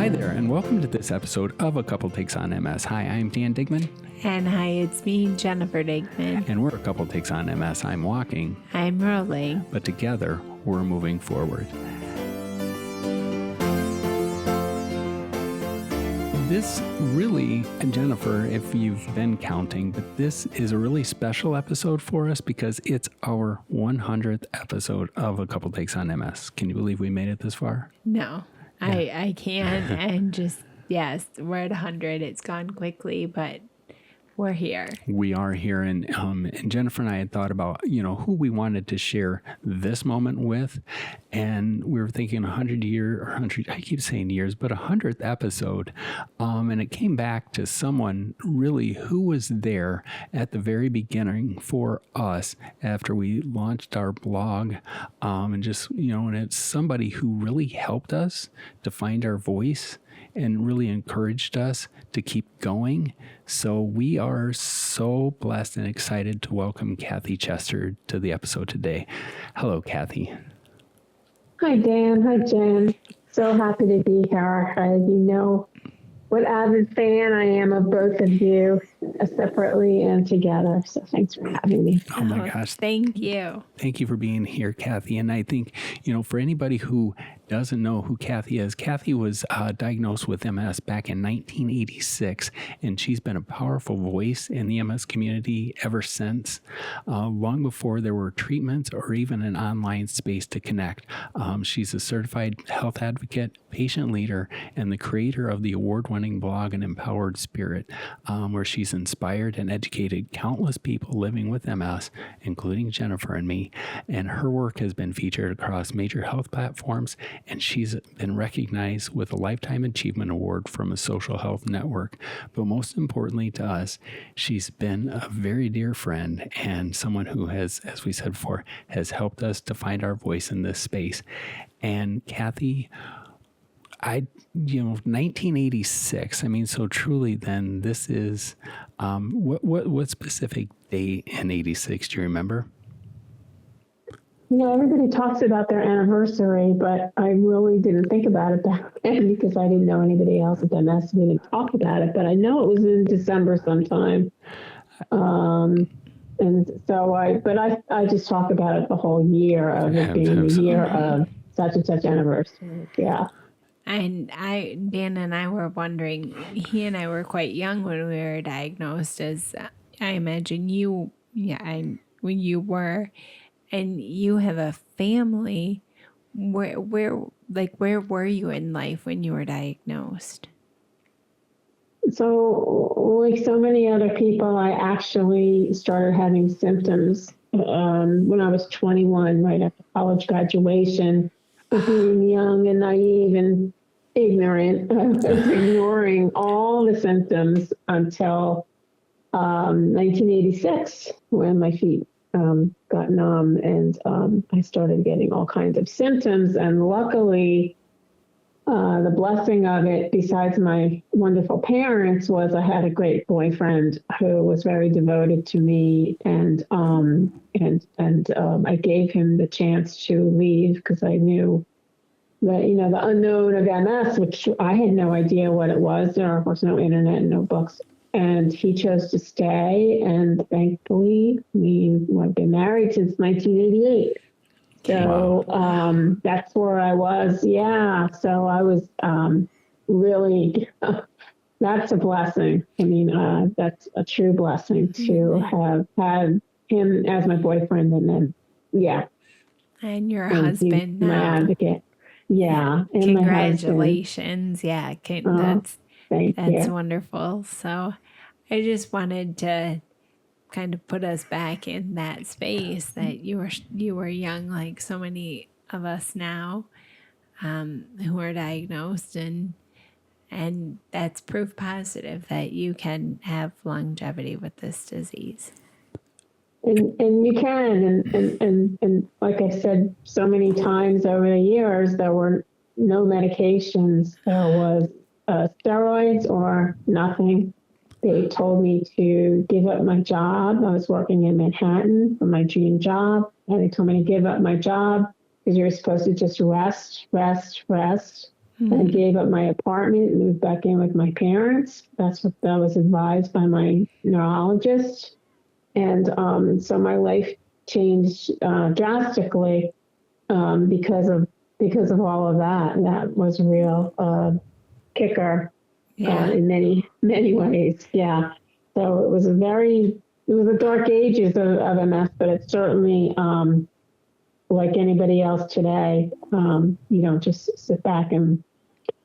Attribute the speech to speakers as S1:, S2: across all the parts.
S1: Hi there, and welcome to this episode of A Couple Takes on MS. Hi, I'm Dan Digman.
S2: And hi, it's me, Jennifer Digman.
S1: And we're A Couple Takes on MS. I'm walking.
S2: I'm rolling.
S1: But together, we're moving forward. This really, and Jennifer, if you've been counting, but this is a really special episode for us because it's our 100th episode of A Couple Takes on MS. Can you believe we made it this far?
S2: No, yeah. I can't. And just, yes, we're at 100. It's gone quickly, but we're here.
S1: We are here. And Jennifer and I had thought about, who we wanted to share this moment with. And we were thinking 100, I keep saying years, but 100th episode. And it came back to someone really who was there at the very beginning for us after we launched our blog. And just, and it's somebody who really helped us to find our voice and really encouraged us to keep going. So we are so blessed and excited to welcome Cathy Chester to the episode today. Hello, Cathy.
S3: Hi, Dan. Hi, Jen. So happy to be here. You know what avid fan I am of both of you, separately and together. So thanks for having me.
S1: Oh my gosh.
S2: Thank you.
S1: Thank you for being here, Cathy. And I think, for anybody who doesn't know who Cathy is, Cathy was diagnosed with MS back in 1986, and she's been a powerful voice in the MS community ever since, long before there were treatments or even an online space to connect. She's a certified health advocate, patient leader, and the creator of the award-winning blog An Empowered Spirit, where she's inspired and educated countless people living with MS, including Jennifer and me. And her work has been featured across major health platforms, and she's been recognized with a Lifetime Achievement Award from a social health network. But most importantly to us, she's been a very dear friend and someone who has, as we said before, has helped us to find our voice in this space. And Cathy, 1986, so truly then this is, what specific day in 86 do you remember?
S3: Everybody talks about their anniversary, but I really didn't think about it back then because I didn't know anybody else with MS. We didn't talk about it, but I know it was in December sometime. And so I just talk about it the whole year of it being the year of such and such anniversary. Yeah.
S2: And Dan and I were wondering, he and I were quite young when we were diagnosed, as I imagine you, when you were. And you have a family. Where were you in life when you were diagnosed?
S3: So, like so many other people, I actually started having symptoms when I was 21, right after college graduation. Being young and naive and ignorant, I was ignoring all the symptoms until 1986, when my feet got numb and I started getting all kinds of symptoms. And luckily, the blessing of it, besides my wonderful parents, was I had a great boyfriend who was very devoted to me, and I gave him the chance to leave because I knew that the unknown of MS, which I had no idea what it was. There was no internet, no books. And he chose to stay, and thankfully, we've been married since 1988. So that's where I was. Yeah. So I was really, that's a blessing. That's a true blessing to have had him as my boyfriend, and then, yeah.
S2: And your husband
S3: now.
S2: My
S3: advocate. Yeah. And
S2: congratulations. Yeah. That's
S3: you.
S2: Wonderful. So I just wanted to kind of put us back in that space that you were young, like so many of us now who are diagnosed, and that's proof positive that you can have longevity with this disease.
S3: And you can, and like I said so many times over the years, there were no medications. There was steroids or nothing. They told me to give up my job. I was working in Manhattan for my dream job, and they told me to give up my job because you're supposed to just rest. I gave up my apartment and moved back in with my parents. That's what I was advised by my neurologist. And so my life changed drastically because of all of that. And that was a real kicker in many ways. Yeah. So it was a dark ages of MS, but it's certainly like anybody else today. You don't just sit back and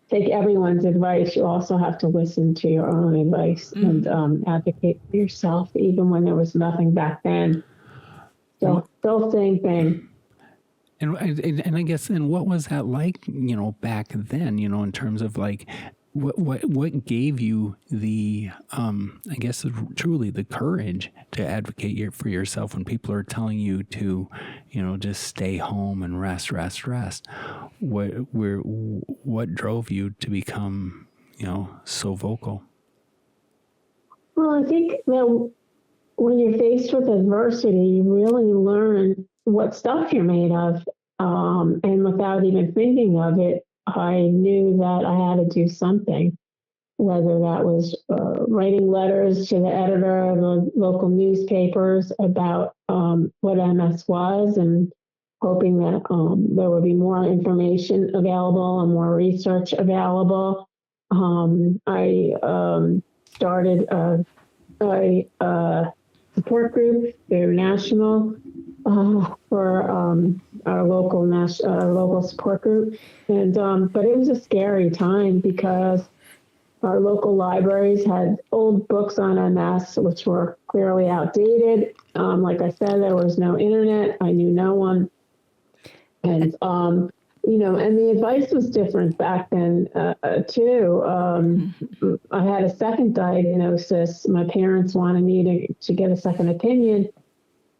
S3: take everyone's advice. You also have to listen to your own advice and advocate for yourself, even when there was nothing back then. Still same thing.
S1: And I guess then what was that like, back then, in terms of like, what gave you the, I guess truly the courage to advocate for yourself when people are telling you to, just stay home and rest. What drove you to become, so vocal?
S3: Well, I think that when you're faced with adversity, you really learn what stuff you're made of. And without even thinking of it, I knew that I had to do something, whether that was writing letters to the editor of the local newspapers about what MS was and hoping that there would be more information available and more research available. I started a support group through national for our local support group, and but it was a scary time because our local libraries had old books on MS, which were clearly outdated. Like I said, there was no internet. I knew no one, and and the advice was different back then too. I had a second diagnosis. My parents wanted me to get a second opinion,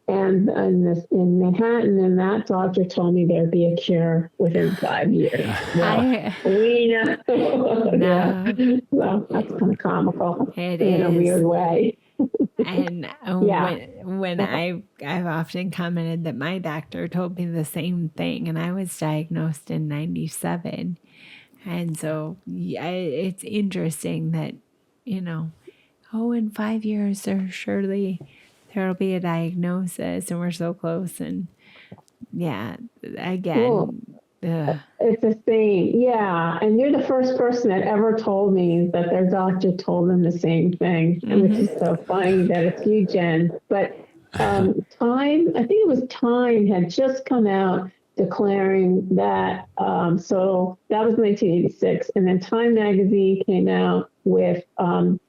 S3: and in Manhattan, and that doctor told me there'd be a cure within 5 years. Well, we know.
S2: No.
S3: Yeah. Well, that's kind of comical
S2: It
S3: in a
S2: is.
S3: weird way.
S2: And when I've often commented that my doctor told me the same thing, and I was diagnosed in 97. And so it's interesting that, in 5 years, there'll be a diagnosis, and we're so close. And again,
S3: Cool. It's the same. Yeah. And you're the first person that ever told me that their doctor told them the same thing, which is so funny that it's you, Jen. But Time, I think it was Time, had just come out declaring that, so that was 1986. And then Time magazine came out with,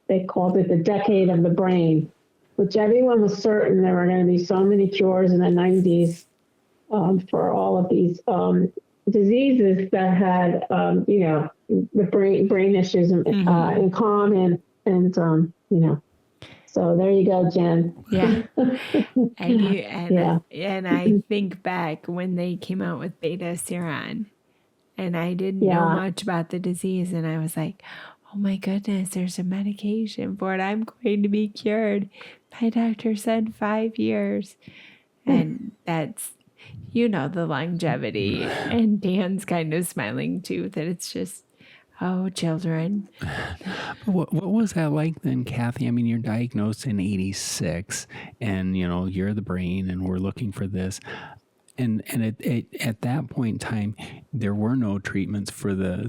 S3: they called it the decade of the brain, which everyone was certain there were going to be so many cures in the 90s for all of these diseases that had, the brain issues in common. And, so there you go, Jen.
S2: Yeah. And I think back when they came out with beta seron, and I didn't know much about the disease, and I was like, oh my goodness, there's a medication for it. I'm going to be cured. My doctor said 5 years. And that's, the longevity. And Dan's kind of smiling too, that it's just, oh, children.
S1: What was that like then, Cathy? I mean, you're diagnosed in 86 and, you're the brain and we're looking for this. And at that point in time, there were no treatments for the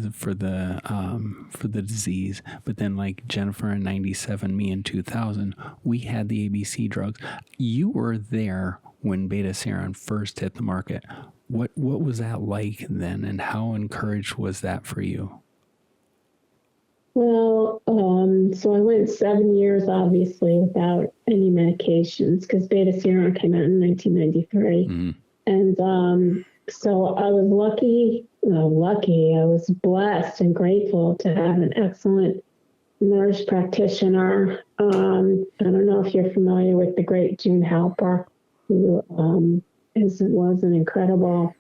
S1: disease. But then, like Jennifer in 97, me in 2000, we had the ABC drugs. You were there when beta seron first hit the market. What was that like then, and how encouraged was that for you?
S3: Well, so I went 7 years, obviously, without any medications because beta seron came out in 1993. Mm-hmm. And so I was lucky, I was blessed and grateful to have an excellent nurse practitioner. I don't know if you're familiar with the great June Halper, who was an incredible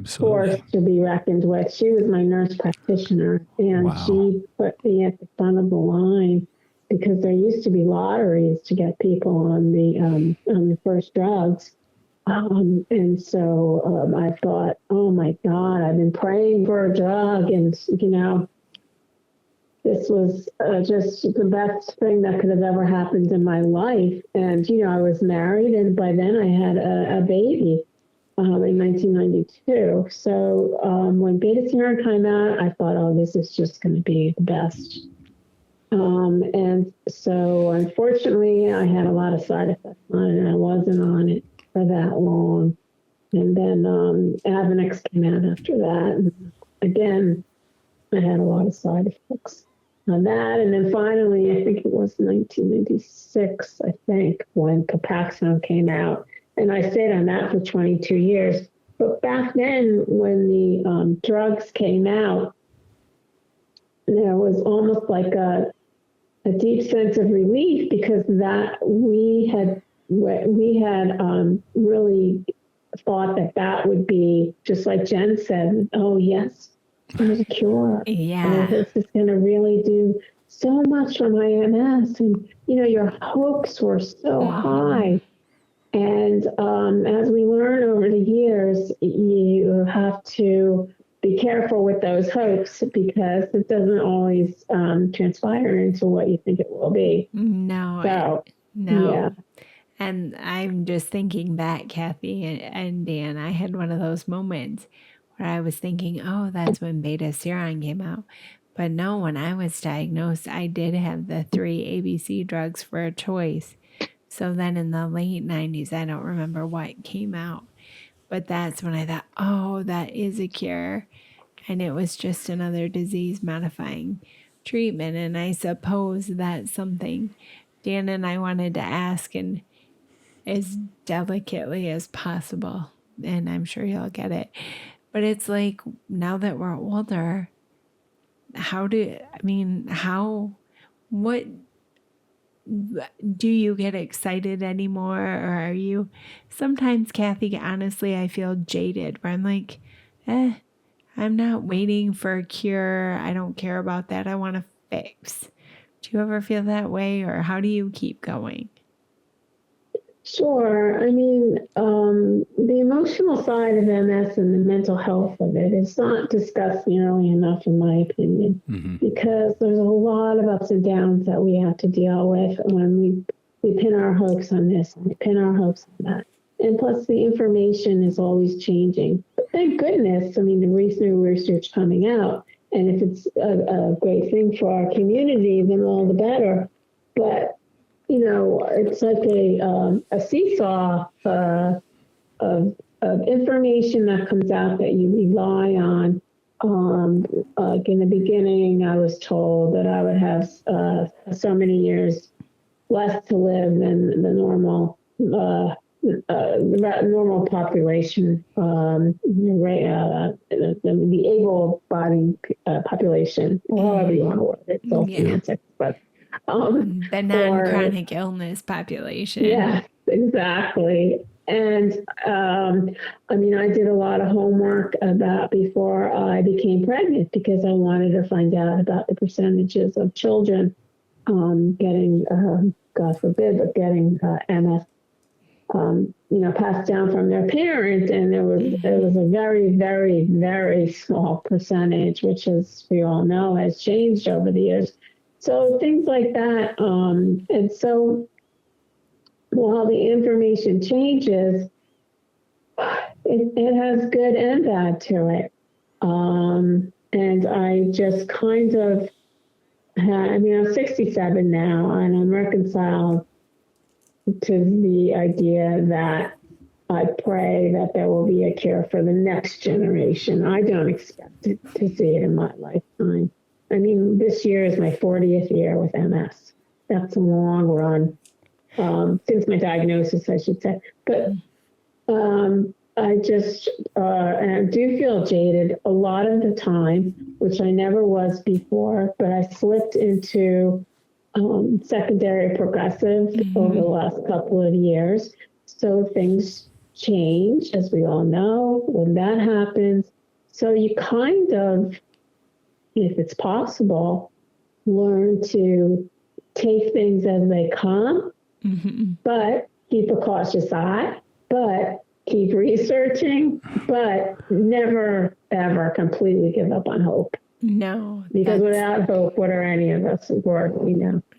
S3: force to be reckoned with. She was my nurse practitioner, and she put me at the front of the line because there used to be lotteries to get people on the first drugs. And so I thought, oh my God, I've been praying for a drug. And, this was just the best thing that could have ever happened in my life. And, I was married, and by then I had a baby in 1992. So when beta serum came out, I thought, oh, this is just going to be the best. And so unfortunately, I had a lot of side effects on it, and I wasn't on it for that long. And then Avonex came out after that. And again, I had a lot of side effects on that. And then finally, I think it was 1996, when Copaxone came out. And I stayed on that for 22 years. But back then, when the drugs came out, there was almost like a deep sense of relief, because that we had really thought that would be, just like Jen said, oh yes, there's a cure.
S2: Yeah.
S3: This is going to really do so much for my MS. And, your hopes were so high. And as we learn over the years, you have to be careful with those hopes, because it doesn't always transpire into what you think it will be.
S2: No.
S3: So,
S2: no.
S3: Yeah.
S2: And I'm just thinking back, Cathy and Dan, I had one of those moments where I was thinking, oh, that's when beta serum came out. But no, when I was diagnosed, I did have the 3 ABC drugs for a choice. So then in the late 90s, I don't remember what came out, but that's when I thought, oh, that is a cure. And it was just another disease modifying treatment. And I suppose that's something Dan and I wanted to ask, and as delicately as possible. And I'm sure you'll get it. But it's like, now that we're older, what do you get excited anymore? Or are you, sometimes, Cathy, honestly, I feel jaded, where I'm like, I'm not waiting for a cure. I don't care about that. I want to fix. Do you ever feel that way, or how do you keep going?
S3: Sure. I mean, the emotional side of MS and the mental health of it is not discussed nearly enough, in my opinion, because there's a lot of ups and downs that we have to deal with when we pin our hopes on this and we pin our hopes on that. And plus, the information is always changing. But thank goodness, I mean, the new research coming out, and if it's a great thing for our community, then all the better. But it's like a seesaw of information that comes out that you rely on. Like in the beginning, I was told that I would have so many years less to live than the normal population, the able-bodied population, or however you want to word it. So semantics, but.
S2: The non-chronic illness population.
S3: Yeah, exactly. And I did a lot of homework before I became pregnant, because I wanted to find out about the percentages of children getting, God forbid, but getting MS, passed down from their parents. And there was a very, very, very small percentage, which, as we all know, has changed over the years. So things like that. And so while the information changes, it has good and bad to it. And I just kind of, I'm 67 now, and I'm reconciled to the idea that I pray that there will be a cure for the next generation. I don't expect to see it in my lifetime. I mean, this year is my 40th year with MS. That's a long run, since my diagnosis, I should say. But I just and I do feel jaded a lot of the time, which I never was before, but I slipped into secondary progressive over the last couple of years. So things change, as we all know, when that happens. So you kind of, if it's possible, learn to take things as they come, but keep a cautious eye, but keep researching, but never, ever completely give up on hope.
S2: No.
S3: Because without hope, what are any of us worth,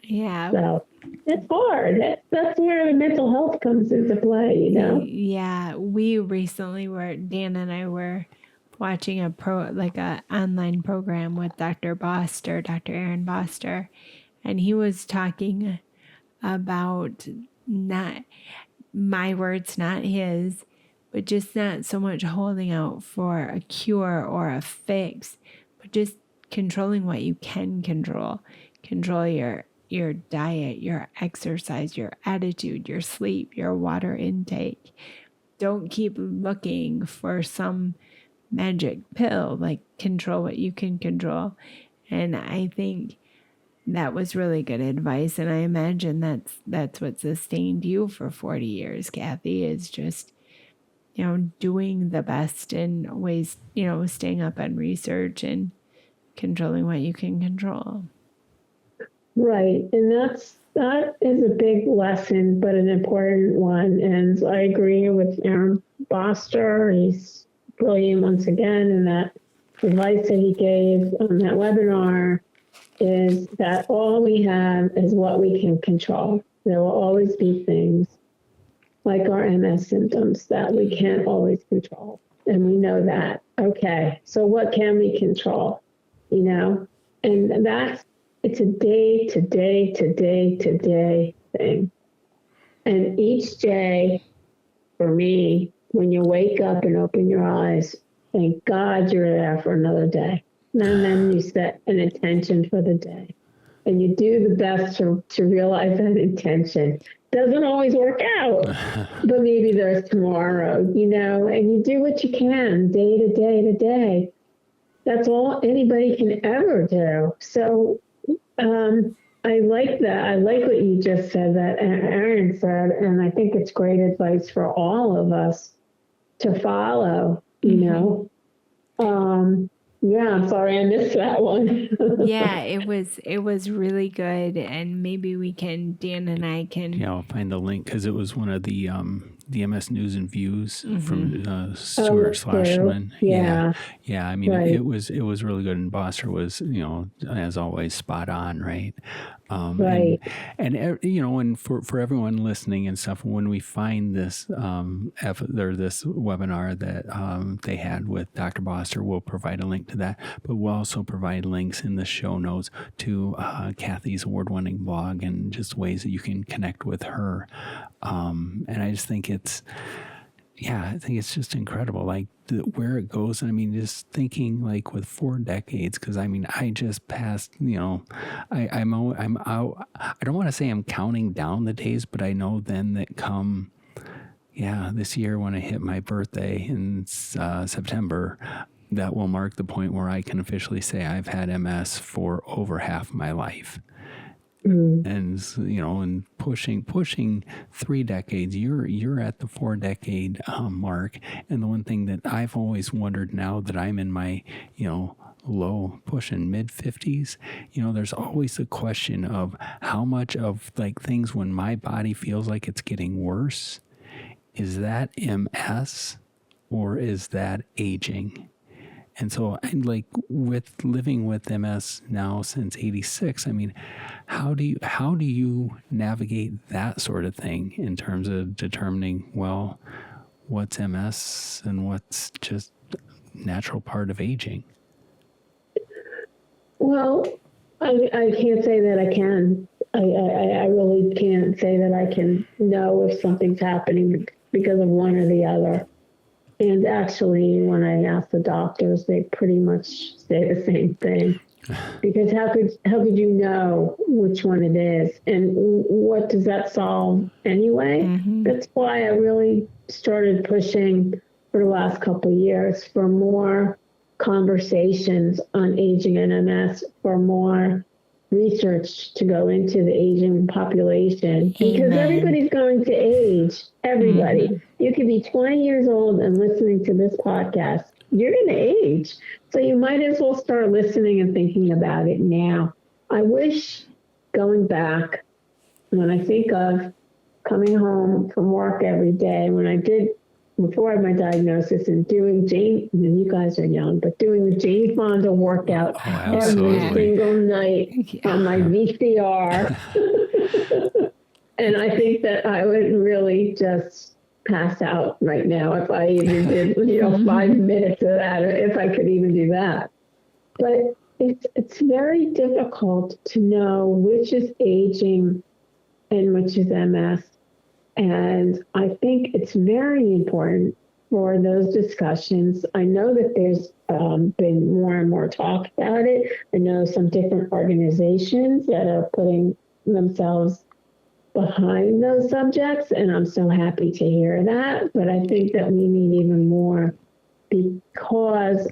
S2: Yeah.
S3: So it's hard. That's where the mental health comes into play,
S2: Yeah. We recently Dan and I were watching a online program with Dr. Aaron Boster, and he was talking about, not my words, not his, but just not so much holding out for a cure or a fix, but just controlling what you can control. Control your diet, your exercise, your attitude, your sleep, your water intake. Don't keep looking for some magic pill, like control what you can control. And I think that was really good advice. And I imagine that's what sustained you for 40 years, Cathy, is just, doing the best in ways, staying up on research and controlling what you can control.
S3: Right. And that is a big lesson, but an important one. And I agree with Aaron Boster. He's brilliant once again. And that advice that he gave on that webinar is that all we have is what we can control. There will always be things like our MS symptoms that we can't always control. And we know that. Okay, so what can we control? And it's a day to day to day to day thing. And each day, for me, when you wake up and open your eyes, thank God you're there for another day. And then you set an intention for the day. And you do the best to realize that intention. Doesn't always work out, but maybe there's tomorrow, and you do what you can day to day to day. That's all anybody can ever do. So I like that. I like what you just said, that Aaron said, and I think it's great advice for all of us to follow, Yeah, I'm sorry I missed that one.
S2: Yeah, it was really good, and maybe Dan and I can.
S1: Yeah, I'll find the link because it was one of the MS News and Views from Stuart Schlachman.
S3: Yeah.
S1: I mean,
S3: right.
S1: it was really good, and Boster was, as always, spot on, right?
S3: Right.
S1: And for everyone listening and stuff, when we find this this webinar that they had with Dr. Boster, we'll provide a link to that, but we'll also provide links in the show notes to Cathy's award-winning blog and just ways that you can connect with her. And I just think it's just incredible, like where it goes. I mean, just thinking like with 4 decades, because I mean, I just passed, I'm out. I don't want to say I'm counting down the days, but I know then that come, this year when I hit my birthday in September, that will mark the point where I can officially say I've had MS for over half my life. And and pushing 3 decades, you're at the 4-decade mark. And the one thing that I've always wondered, now that I'm in my low pushing mid 50s, there's always the question of how much of like things when my body feels like it's getting worse, is that MS or is that aging? And so, and like with living with MS now since '86, I mean, how do you navigate that sort of thing in terms of determining, well, what's MS and what's just natural part of aging?
S3: Well, I can't say that I can. I really can't say that I can know if something's happening because of one or the other. And actually, when I ask the doctors, they pretty much say the same thing. Because how could you know which one it is? And what does that solve anyway? Mm-hmm. That's why I really started pushing for the last couple of years for more conversations on aging and MS, for more research to go into the aging population. Because everybody's going to age. Everybody. Mm-hmm. You could be 20 years old and listening to this podcast. You're going to age. So you might as well start listening and thinking about it now. I wish, going back, when I think of coming home from work every day, when I did before I had my diagnosis and doing Jane, you guys are young, but doing the Jane Fonda workout every
S1: absolutely.
S3: single night on my VCR. And I think that I would really just pass out right now if I even did, 5 minutes of that, or if I could even do that. But it's very difficult to know which is aging and which is MS. And I think it's very important for those discussions. I know that there's been more and more talk about it. I know some different organizations that are putting themselves behind those subjects, and I'm so happy to hear that. But I think that we need even more, because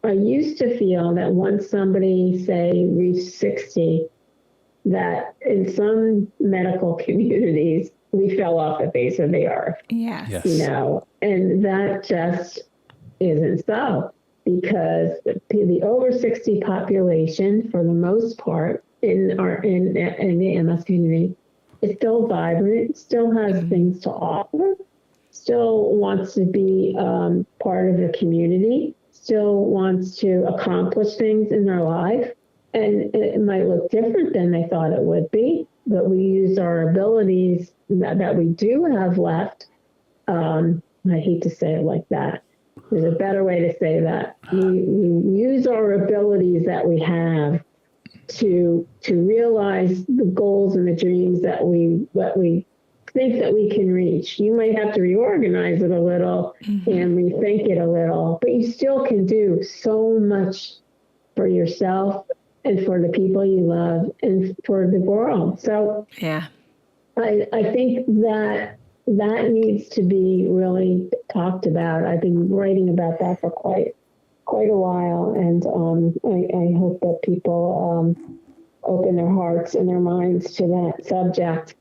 S3: I used to feel that once somebody, say, reached 60, that in some medical communities, we fell off the face of the earth.
S2: Yes.
S3: And that just isn't so, because the over 60 population, for the most part, in the MS community, is still vibrant, still has things to offer, still wants to be part of the community, still wants to accomplish things in their life. And it might look different than they thought it would be, but we use our abilities that we do have left. I hate to say it like that. There's a better way to say that. We use our abilities that we have to realize the goals and the dreams that we think that we can reach. You might have to reorganize it a little and rethink it a little, but you still can do so much for yourself and for the people you love and for the world. So
S2: yeah,
S3: I think that needs to be really talked about. I've been writing about that for quite a while, and I hope that people open their hearts and their minds to that subject.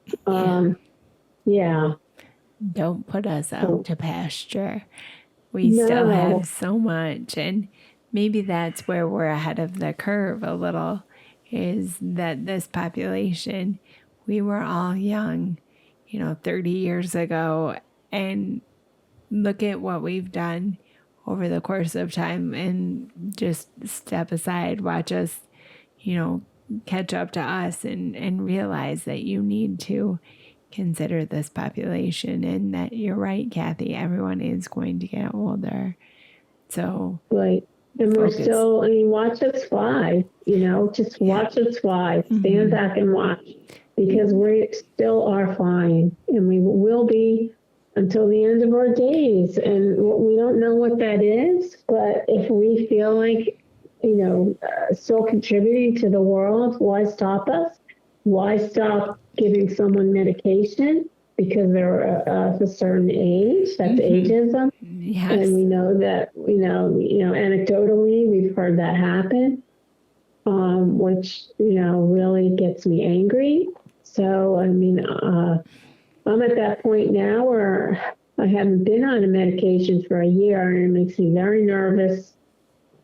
S3: Yeah.
S2: Don't put us out to pasture. We still have so much, and maybe that's where we're ahead of the curve a little, is that this population, we were all young, 30 years ago, and look at what we've done over the course of time, and just step aside, watch us, catch up to us and realize that you need to consider this population, and that you're right, Cathy, everyone is going to get older. So
S3: right. And we're still, watch us fly, just watch us fly. Stand back and watch, because we still are flying, and we will be until the end of our days. And we don't know what that is, but if we feel like, still contributing to the world, why stop us? Why stop giving someone medication because they're of a certain age? That's ageism.
S2: yes.
S3: And we know that, anecdotally, we've heard that happen, which, really gets me angry. So, I'm at that point now where I haven't been on a medication for a year, and it makes me very nervous.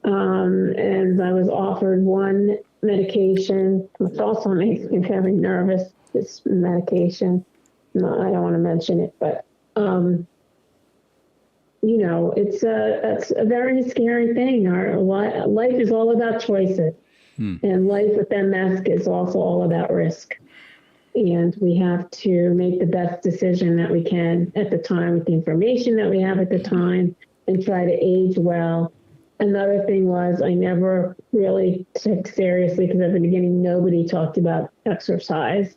S3: And I was offered one medication, which also makes me very nervous, this medication. No, I don't want to mention it, but, it's a very scary thing. Our life is all about choices, and life with MS is also all about risk. And we have to make the best decision that we can at the time with the information that we have at the time, and try to age well. Another thing was, I never really took seriously, because at the beginning, nobody talked about exercise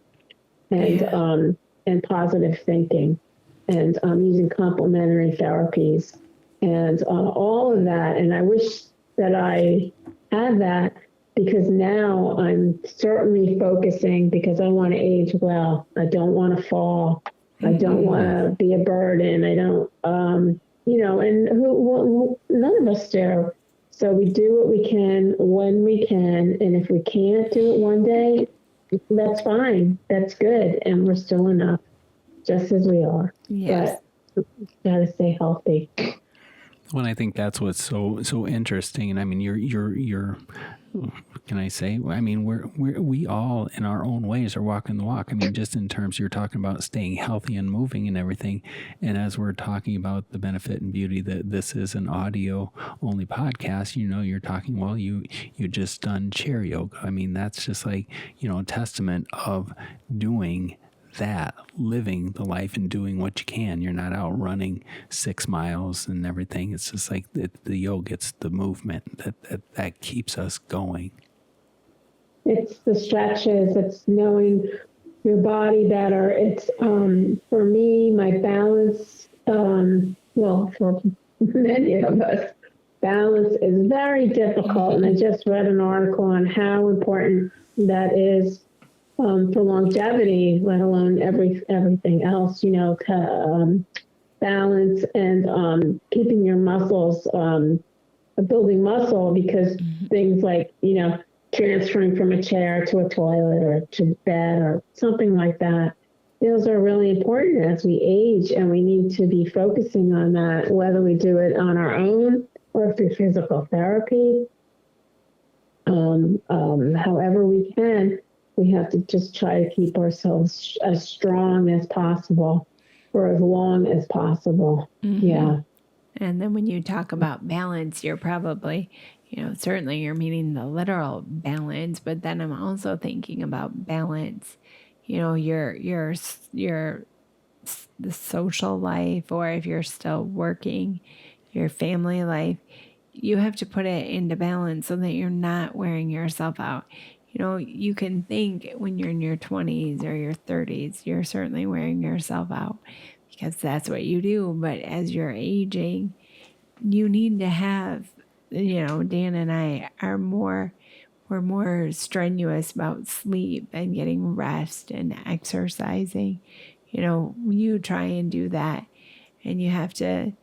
S3: and positive thinking, and using complementary therapies and all of that. And I wish that I had that, because now I'm certainly focusing, because I want to age well. I don't want to fall. I don't want to be a burden. I don't, and none of us do. So we do what we can when we can. And if we can't do it one day, that's fine. That's good. And we're still enough, just as we are.
S2: Yes.
S3: But we gotta stay healthy.
S1: Well, I think that's what's so interesting. And I mean, you're can I say? I mean, we all in our own ways are walking the walk. I mean, just in terms you're talking about staying healthy and moving and everything. And as we're talking about the benefit and beauty that this is an audio only podcast, you're talking, well, you just done chair yoga. I mean, that's just like, a testament of doing that, living the life and doing what you can. You're not out running 6 miles and everything. It's just like the yoga, it's the movement that keeps us going.
S3: It's the stretches, it's knowing your body better. It's, for me, my balance, well, for many of us, balance is very difficult. And I just read an article on how important that is for longevity, let alone everything else, balance and keeping your muscles, building muscle, because things like, transferring from a chair to a toilet or to bed or something like that, those are really important as we age, and we need to be focusing on that, whether we do it on our own or through physical therapy. However we can. We have to just try to keep ourselves as strong as possible for as long as possible. Yeah.
S2: And then when you talk about balance, you're probably, certainly you're meaning the literal balance, but then I'm also thinking about balance, the social life, or if you're still working, your family life. You have to put it into balance so that you're not wearing yourself out. You can think when you're in your 20s or your 30s, you're certainly wearing yourself out because that's what you do. But as you're aging, you need to have, Dan and I we're more strenuous about sleep and getting rest and exercising. You try and do that, and you have to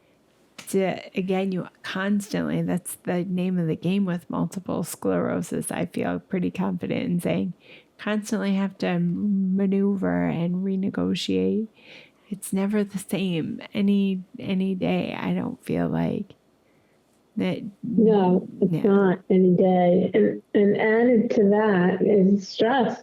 S2: again, you constantly, that's the name of the game with multiple sclerosis. I feel pretty confident in saying constantly have to maneuver and renegotiate. It's never the same any day. I don't feel like that.
S3: No, it's not any day. And added to that is stress,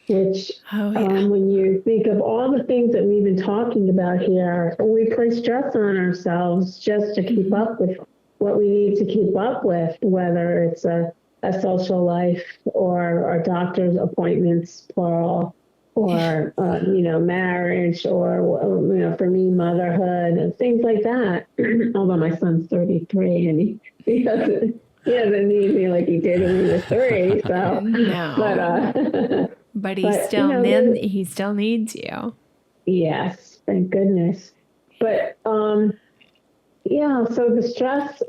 S3: which when you think of all the things that we've been talking about here, we place stress on ourselves just to keep up with what we need to keep up with, whether it's a social life or doctor's appointments, plural, or, marriage, or, for me, motherhood and things like that. Although my son's 33 and he doesn't need me like he did when he was 3. So,
S2: no. But he still needs you. Yes,
S3: thank goodness. But so the stress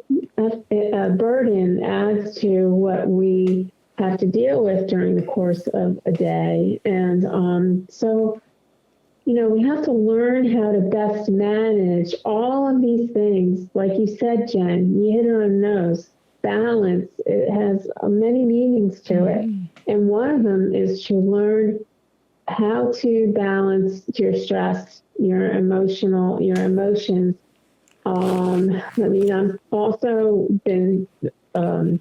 S3: burden adds to what we have to deal with during the course of a day, and so we have to learn how to best manage all of these things. Like you said, Jen, you hit it on the nose. Balance, it has many meanings to it. And one of them is to learn how to balance your stress, your emotions. I've also been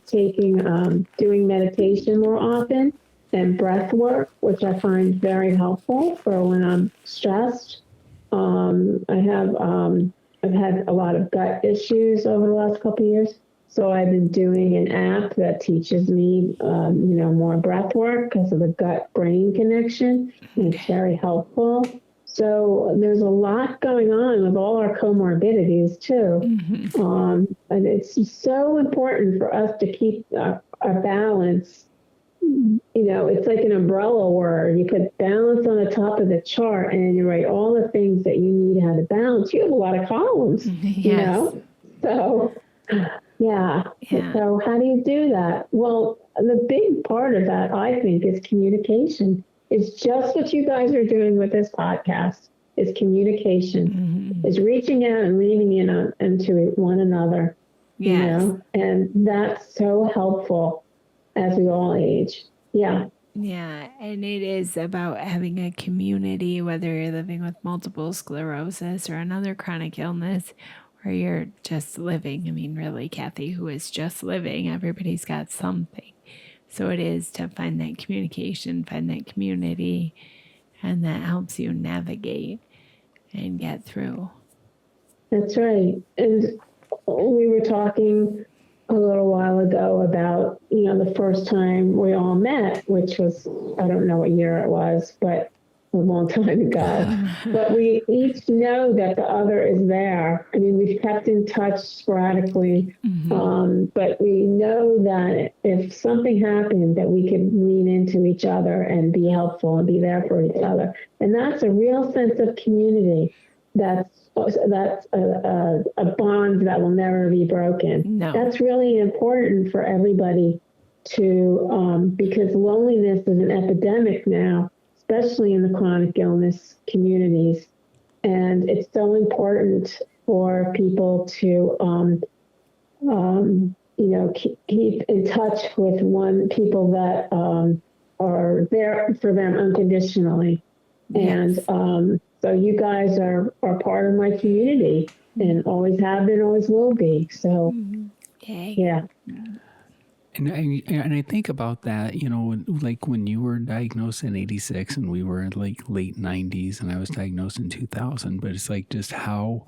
S3: doing meditation more often and breath work, which I find very helpful for when I'm stressed. I've had a lot of gut issues over the last couple of years. So I've been doing an app that teaches me, more breath work because of the gut-brain connection, and it's very helpful. So there's a lot going on with all our comorbidities too. And it's so important for us to keep our balance. It's like an umbrella word. You put balance on the top of the chart and you write all the things that you need to have to balance. You have a lot of columns, So, yeah. So how do you do that? Well, the big part of that, I think, is communication. It's just what you guys are doing with this podcast. Is communication. Is reaching out and leaning into one another. And that's so helpful as we all age. Yeah,
S2: and it is about having a community, whether you're living with multiple sclerosis or another chronic illness, or you're just living. I mean, really, Cathy, who is just living? Everybody's got something. So it is to find that communication, find that community, and that helps you navigate and get through.
S3: That's right. And we were talking a little while ago about, the first time we all met, which was, I don't know what year it was, but a long time ago. But we each know that the other is there. I mean, we've kept in touch sporadically, but we know that if something happened, that we could lean into each other and be helpful and be there for each other. And that's a real sense of community. That's a bond that will never be broken.
S2: No.
S3: That's really important for everybody to, because loneliness is an epidemic now, especially in the chronic illness communities. And it's so important for people to, keep in touch with people that are there for them unconditionally.
S2: Yes.
S3: And so you guys are part of my community and always have been, always will be. So, yeah.
S1: And I think about that, like when you were diagnosed in 86 and we were in like late 90s and I was diagnosed in 2000, but it's like just how,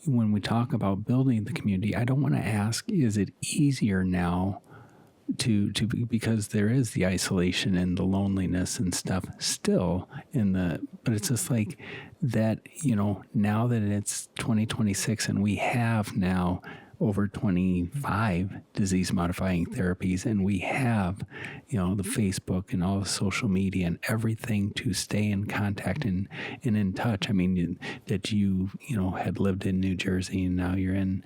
S1: when we talk about building the community, I don't want to ask, is it easier now because there is the isolation and the loneliness and stuff still but it's just like that, now that it's 2026 and we have now over 25 disease modifying therapies and we have, the Facebook and all the social media and everything to stay in contact and in touch. I mean, that you had lived in New Jersey and now you're in,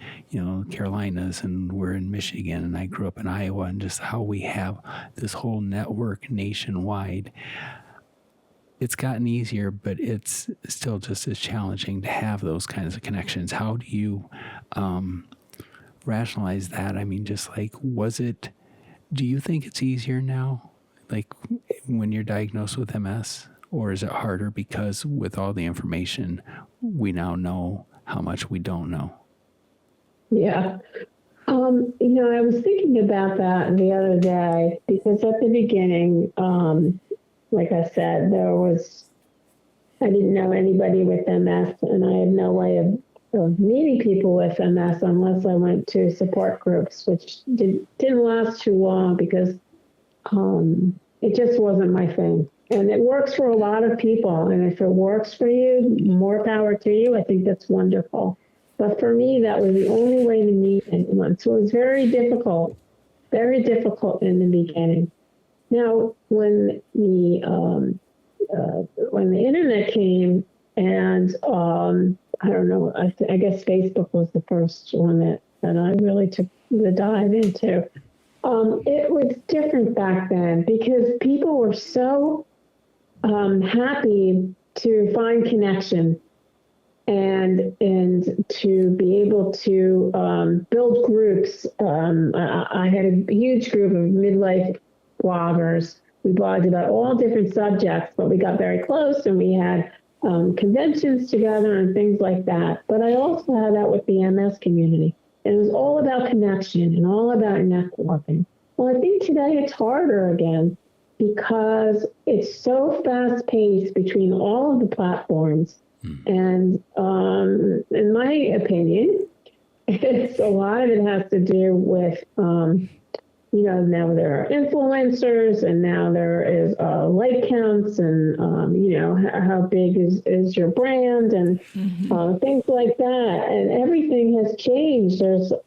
S1: Carolinas and we're in Michigan and I grew up in Iowa, and just how we have this whole network nationwide. It's gotten easier, but it's still just as challenging to have those kinds of connections. How do you rationalize that? I mean, just like, do you think it's easier now, like when you're diagnosed with MS, or is it harder because with all the information, we now know how much we don't know?
S3: Yeah. I was thinking about that the other day because at the beginning, like I said, I didn't know anybody with MS and I had no way of meeting people with MS unless I went to support groups, which didn't last too long because it just wasn't my thing. And it works for a lot of people. And if it works for you, more power to you. I think that's wonderful. But for me, that was the only way to meet anyone. So it was very difficult in the beginning. Now, when the internet came and I don't know, I guess Facebook was the first one that I really took the dive into. It was different back then because people were so happy to find connection and to be able to build groups. I had a huge group of midlife bloggers. We blogged about all different subjects, but we got very close and we had conventions together and things like that. But I also had that with the MS community. It was all about connection and all about networking. Well, I think today it's harder again because it's so fast paced between all of the platforms. And in my opinion, a lot of it has to do with, now there are influencers and now there is like counts and, how big is your brand and things like that. And everything has changed.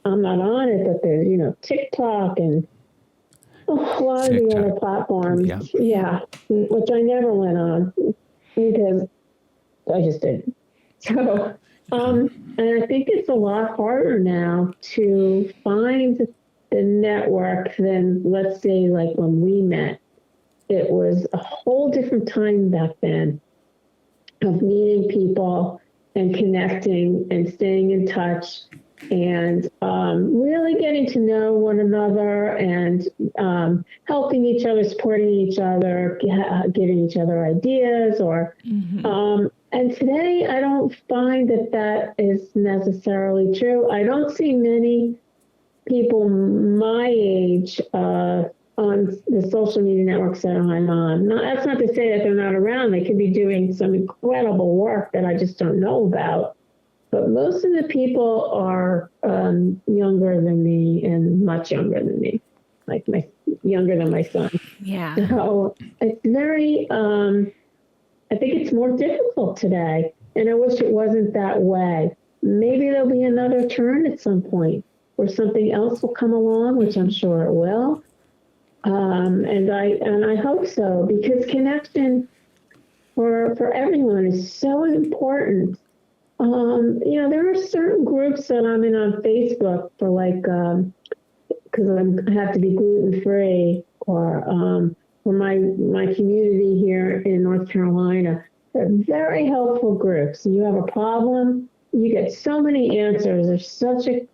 S3: I'm not on it, but there's, TikTok and a lot of the other platforms. Yeah, which I never went on because I just didn't. So, and I think it's a lot harder now to find the network than, let's say, like when we met. It was a whole different time back then of meeting people and connecting and staying in touch and really getting to know one another and helping each other, supporting each other, giving each other ideas or and today, I don't find that is necessarily true. I don't see many people my age on the social media networks that I'm on. Now, that's not to say that they're not around. They could be doing some incredible work that I just don't know about. But most of the people are younger than me and much younger than me, like younger than my son.
S2: Yeah.
S3: So it's very, I think it's more difficult today. And I wish it wasn't that way. Maybe there'll be another turn at some point where something else will come along, which I'm sure it will. And I hope so, because connection for everyone is so important. There are certain groups that I'm in on Facebook for, like, because I have to be gluten free, or for my community here in North Carolina. They're very helpful groups. You have a problem, you get so many answers. There's such a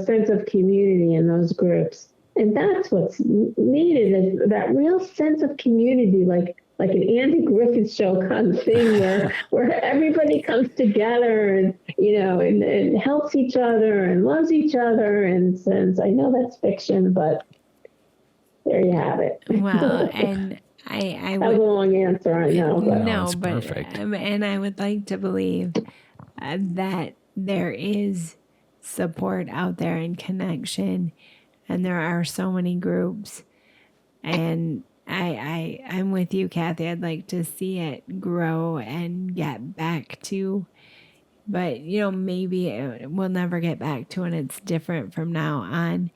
S3: sense of community in those groups. And that's what's needed, is that real sense of community, like an Andy Griffith show kind of thing where everybody comes together and, and helps each other and loves each other. And since I know that's fiction, but there you have it.
S2: Well, and I
S3: that was a long answer, I know. But.
S2: No,
S1: it's
S2: but
S1: perfect.
S2: And I would like to believe that there is support out there and connection, and there are so many groups, and I'm with you, Cathy. I'd like to see it grow and get back to, but maybe we'll never get back to, and it's different from now on.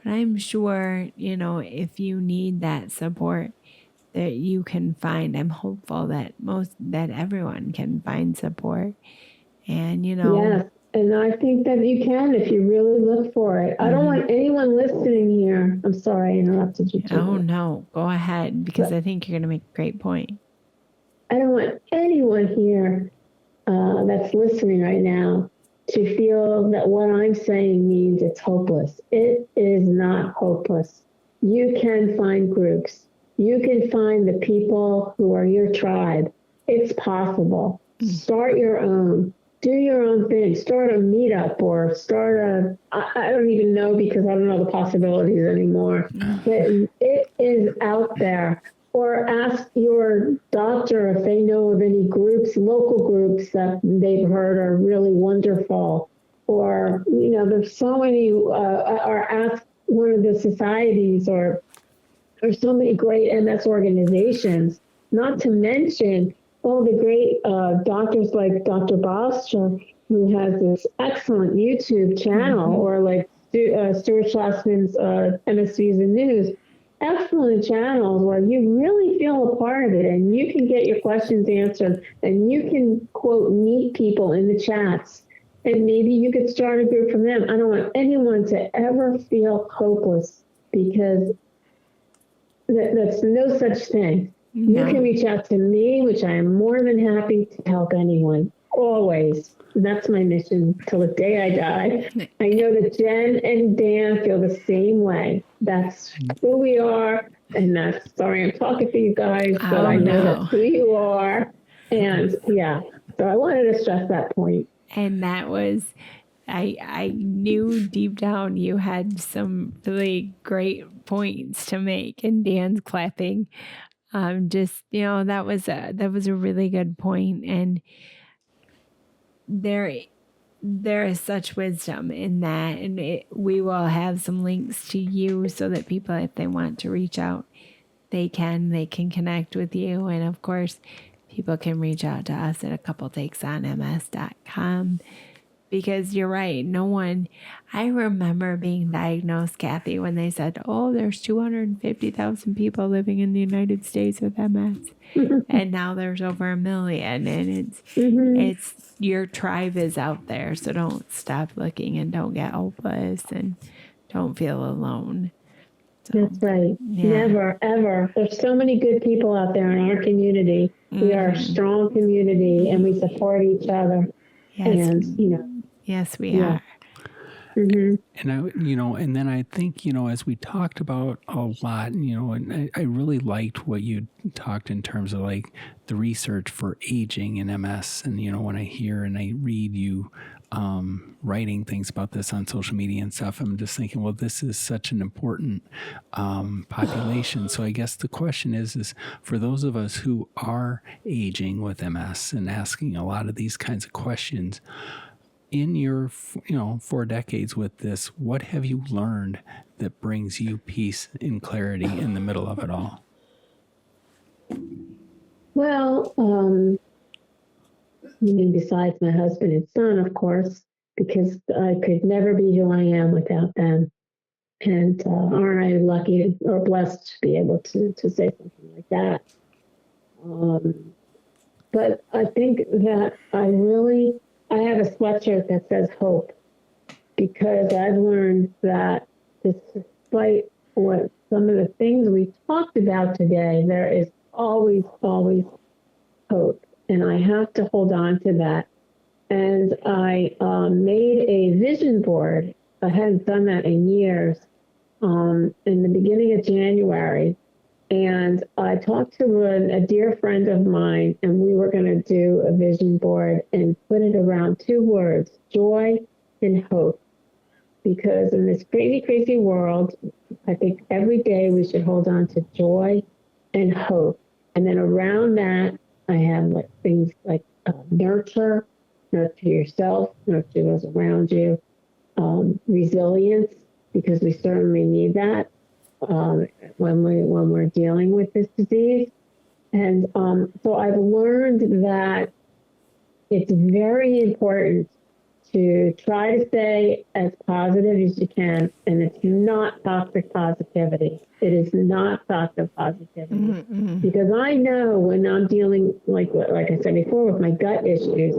S2: But I'm sure, if you need that support, that you can find. I'm hopeful that everyone can find support. And
S3: Yes, and I think that you can if you really look for it. I don't want anyone listening here. I'm sorry I interrupted you.
S2: Oh no, go ahead, because I think you're going to make a great point.
S3: I don't want anyone here that's listening right now to feel that what I'm saying means it's hopeless. It is not hopeless. You can find groups. You can find the people who are your tribe. It's possible. Start your own. Do your own thing. Start a meetup, or I don't even know, because I don't know the possibilities anymore. But it is out there. Or ask your doctor if they know of any groups, local groups that they've heard are really wonderful. Or, there's so many, or ask one of the societies, or there's so many great MS organizations, not to mention all the great doctors like Dr. Boscher, who has this excellent YouTube channel, or like Stuart Schlossman's MSVs and News. Excellent channels where you really feel a part of it, and you can get your questions answered, and you can, quote, meet people in the chats, and maybe you could start a group from them. I don't want anyone to ever feel hopeless, because that's no such thing. No. You can reach out to me, which I am more than happy to help anyone, always. That's my mission till the day I die. I know that Jen and Dan feel the same way. That's who we are. And that's, sorry I'm talking to you guys, but I know that's who you are. And yeah, so I wanted to stress that point.
S2: And that was, I knew deep down you had some really great points to make, and Dan's clapping. That was a really good point. And there is such wisdom in that, and we will have some links to you so that people, if they want to reach out, they can connect with you. And of course, people can reach out to us at coupletakesonms.com, because you're right. I remember being diagnosed, Cathy, when they said, there's 250,000 people living in the United States with MS. And now there's over 1 million, and it's your tribe is out there. So don't stop looking, and don't get hopeless, and don't feel alone. So,
S3: that's right. Yeah. Never, ever. There's so many good people out there in our community. We are a strong community, and we support each other.
S2: Yes.
S3: And,
S2: yes, we are.
S1: And and then I think, as we talked about a lot, and I really liked what you talked in terms of like the research for aging in MS. And, when I hear and I read you writing things about this on social media and stuff, I'm just thinking, well, this is such an important population. So I guess the question is for those of us who are aging with MS and asking a lot of these kinds of questions, in your 4 decades with this, what have you learned that brings you peace and clarity in the middle of it all?
S3: Well, I mean, besides my husband and son, of course, because I could never be who I am without them. And aren't I lucky or blessed to be able to say something like that? But I think that I have a sweatshirt that says hope, because I've learned that despite what some of the things we talked about today, there is always, always hope. And I have to hold on to that. And I made a vision board. I hadn't done that in years, in the beginning of January. And I talked to a dear friend of mine, and we were going to do a vision board and put it around 2 words, joy and hope. Because in this crazy, crazy world, I think every day we should hold on to joy and hope. And then around that, I have things like nurture yourself, nurture those around you, resilience, because we certainly need that when we're dealing with this disease. And so I've learned that it's very important to try to stay as positive as you can, and it's not toxic positivity. It is not toxic positivity, because I know when I'm dealing, like I said before, with my gut issues,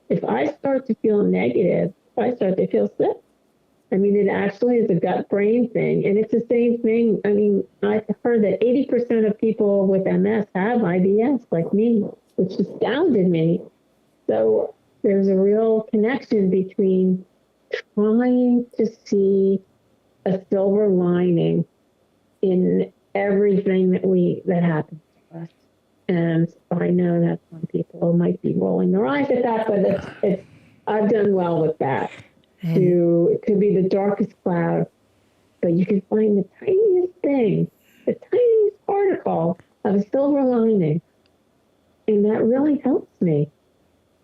S3: if I start to feel negative, I start to feel sick. I mean, it actually is a gut-brain thing, and it's the same thing. I mean, I've heard that 80% of people with MS have IBS, like me, which astounded me. So there's a real connection between trying to see a silver lining in everything that happens to us. And I know that some people might be rolling their eyes at that, but I've done well with that. It could be the darkest cloud, but you can find the tiniest thing, the tiniest particle of a silver lining. And that really helps me.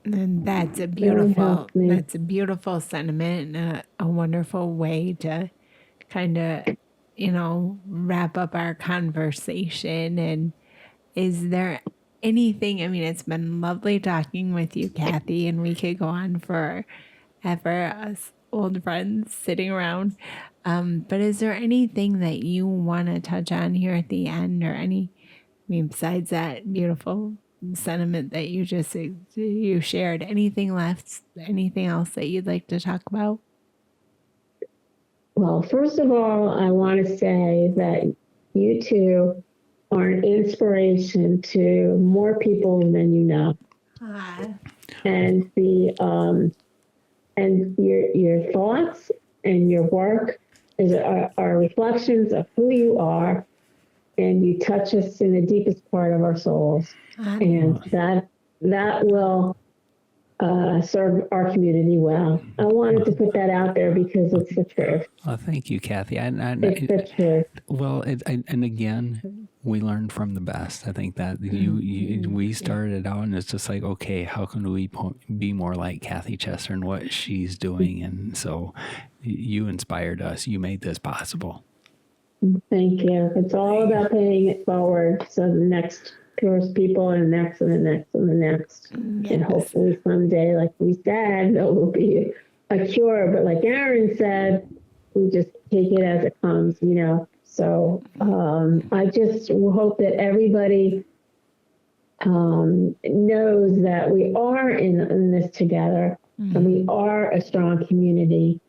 S2: And that's a beautiful sentiment and a wonderful way to kind of, wrap up our conversation. And is there anything, I mean, it's been lovely talking with you, Cathy, and we could go on forever, us old friends sitting around. But is there anything that you want to touch on here at the end, or besides that beautiful sentiment that you shared, anything left, anything else that you'd like to talk about?
S3: Well, first of all, I want to say that you two are an inspiration to more people than you know. And and your thoughts and your work are reflections of who you are, and you touch us in the deepest part of our souls. And that will serve our community well. I wanted to put that out there because it's the truth.
S1: Well, thank you, Cathy.
S3: It's the truth.
S1: Well, and again, we learned from the best. I think that we started out, and it's just like, okay, how can we be more like Cathy Chester and what she's doing? And so you inspired us. You made this possible.
S3: Thank you. It's all about paying it forward. So the next cures people, and the next and the next and the next. Yes. And hopefully someday, like we said, there will be a cure. But like Aaron said, we just take it as it comes, So I just hope that everybody knows that we are in this together, and we are a strong community.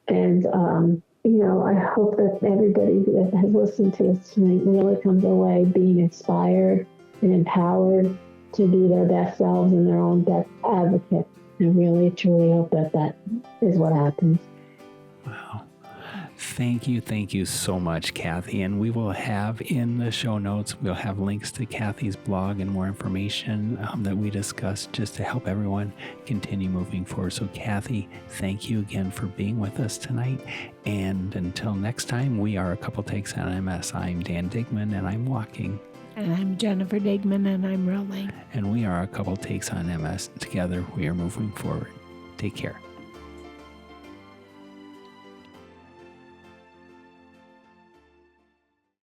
S3: And I hope that everybody that has listened to us tonight really comes away being inspired and empowered to be their best selves and their own best advocate. I really, truly hope that is what happens.
S1: Wow. Thank you so much, Cathy. And we will have in the show notes, we'll have links to Cathy's blog and more information that we discussed just to help everyone continue moving forward. So Cathy, thank you again for being with us tonight. And until next time, we are A Couple Takes on MS. I'm Dan Digman and I'm walking.
S2: And I'm Jennifer Digman and I'm rolling.
S1: And we are A Couple Takes on MS. Together, we are moving forward. Take care.